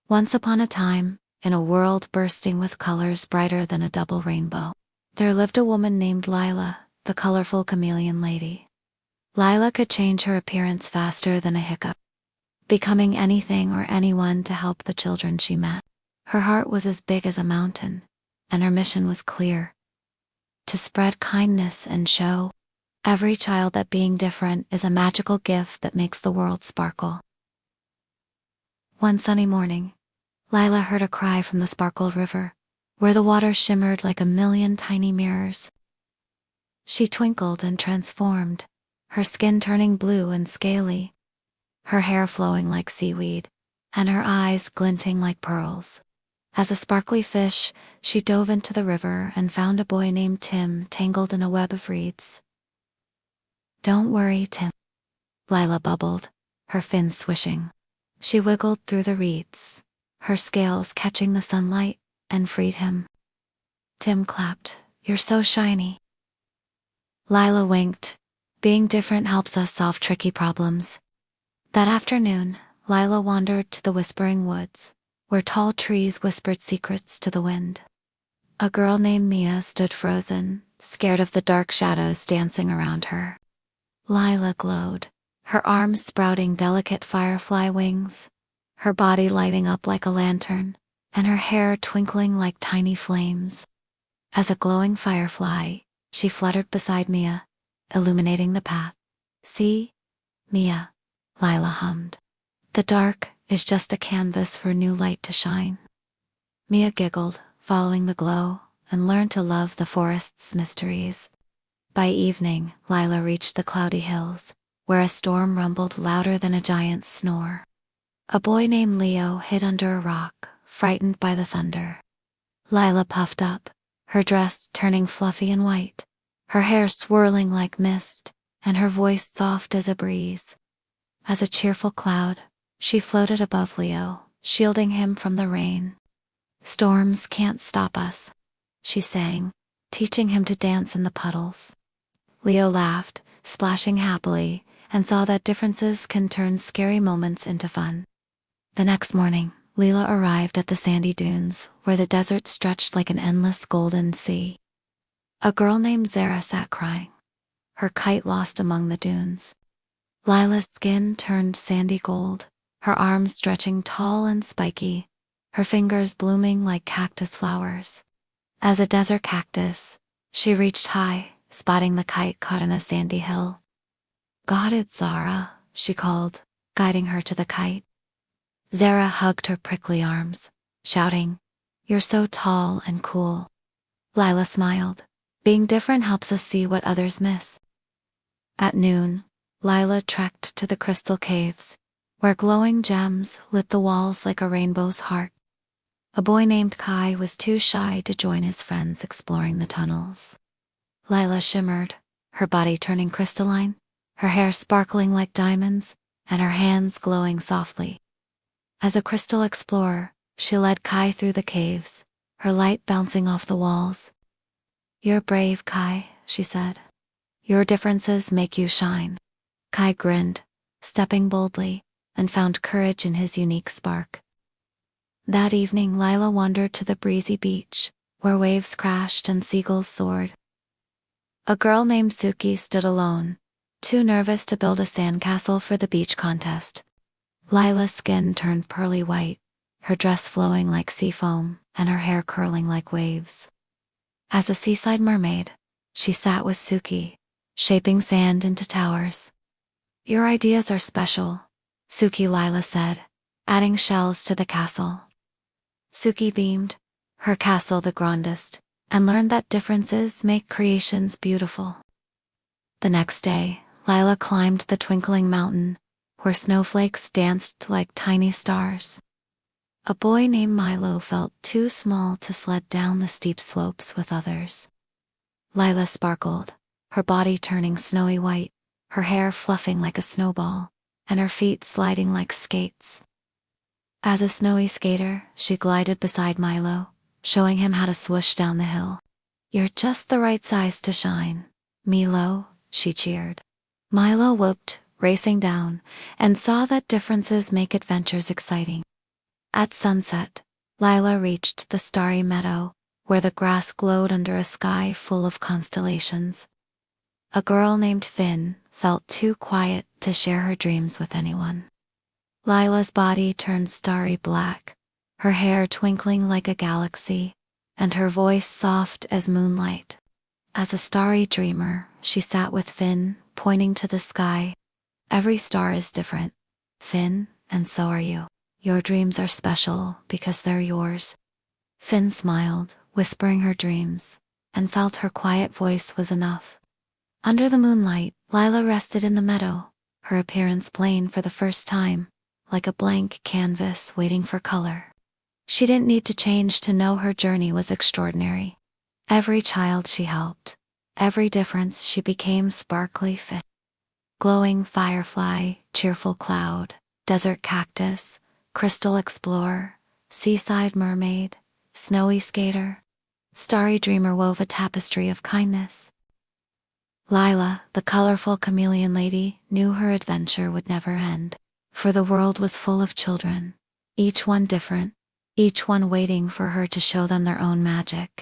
Once upon a time, in a world bursting with colors brighter than a double rainbow, there lived a woman named Lila, the Colorful Chameleon Lady. Lila could change her appearance faster than a hiccup, becoming anything or anyone to help the children she met. Her heart was as big as a mountain, and her mission was clear: to spread kindness and show every child that being different is a magical gift that makes the world sparkle. One sunny morning, Lila heard a cry from the sparkled river, where the water shimmered like a million tiny mirrors. She twinkled and transformed, her skin turning blue and scaly, her hair flowing like seaweed, and her eyes glinting like pearls. As a sparkly fish, she dove into the river and found a boy named Tim tangled in a web of reeds. "Don't worry, Tim," Lila bubbled, her fins swishing. She wiggled through the reeds, her scales catching the sunlight, and freed him. Tim clapped. "You're so shiny." Lila winked. Being different helps us solve tricky problems. That afternoon, Lila wandered to the whispering woods, where tall trees whispered secrets to the wind. A girl named Mia stood frozen, scared of the dark shadows dancing around her. Lila glowed, her arms sprouting delicate firefly wings, her body lighting up like a lantern, and her hair twinkling like tiny flames. As a glowing firefly, she fluttered beside Mia, illuminating the path. "See, Mia," Lila hummed. "The dark is just a canvas for new light to shine." Mia giggled, following the glow, and learned to love the forest's mysteries. By evening, Lila reached the cloudy hills, where a storm rumbled louder than a giant's snore. A boy named Leo hid under a rock, frightened by the thunder. Lila puffed up, her dress turning fluffy and white, her hair swirling like mist, and her voice soft as a breeze. As a cheerful cloud, she floated above Leo, shielding him from the rain. "Storms can't stop us," she sang, teaching him to dance in the puddles. Leo laughed, splashing happily, and saw that differences can turn scary moments into fun. The next morning, Lila arrived at the sandy dunes, where the desert stretched like an endless golden sea. A girl named Zara sat crying, her kite lost among the dunes. Lila's skin turned sandy gold, her arms stretching tall and spiky, her fingers blooming like cactus flowers. As a desert cactus, she reached high, spotting the kite caught in a sandy hill. "Got it, Zara," she called, guiding her to the kite. Zara hugged her prickly arms, shouting, "You're so tall and cool." Lila smiled. Being different helps us see what others miss. At noon, Lila trekked to the crystal caves, where glowing gems lit the walls like a rainbow's heart. A boy named Kai was too shy to join his friends exploring the tunnels. Lila shimmered, her body turning crystalline, her hair sparkling like diamonds, and her hands glowing softly. As a crystal explorer, she led Kai through the caves, her light bouncing off the walls. "You're brave, Kai," she said. "Your differences make you shine." Kai grinned, stepping boldly, and found courage in his unique spark. That evening, Lila wandered to the breezy beach, where waves crashed and seagulls soared. A girl named Suki stood alone, too nervous to build a sandcastle for the beach contest. Lila's skin turned pearly white, her dress flowing like sea foam, and her hair curling like waves. As a seaside mermaid, she sat with Suki, shaping sand into towers. "Your ideas are special," Suki Lila said, adding shells to the castle. Suki beamed, her castle the grandest, and learned that differences make creations beautiful. The next day, Lila climbed the twinkling mountain, where snowflakes danced like tiny stars. A boy named Milo felt too small to sled down the steep slopes with others. Lila sparkled, her body turning snowy white, her hair fluffing like a snowball, and her feet sliding like skates. As a snowy skater, she glided beside Milo, showing him how to swoosh down the hill. "You're just the right size to shine, Milo," she cheered. Milo whooped, racing down, and saw that differences make adventures exciting. At sunset, Lila reached the starry meadow, where the grass glowed under a sky full of constellations. A girl named Finn felt too quiet to share her dreams with anyone. Lila's body turned starry black, her hair twinkling like a galaxy, and her voice soft as moonlight. As a starry dreamer, she sat with Finn, pointing to the sky. Every star is different, Finn, and so are you. Your dreams are special because they're yours. Finn smiled, whispering her dreams, and felt her quiet voice was enough. Under the moonlight, Lila rested in the meadow, her appearance plain for the first time, like a blank canvas waiting for color. She didn't need to change to know her journey was extraordinary. Every child she helped, every difference she became sparkly fish. Glowing firefly, cheerful cloud, desert cactus, crystal explorer, seaside mermaid, snowy skater. Starry dreamer wove a tapestry of kindness. Lila, the colorful chameleon lady, knew her adventure would never end. For the world was full of children, each one different, each one waiting for her to show them their own magic.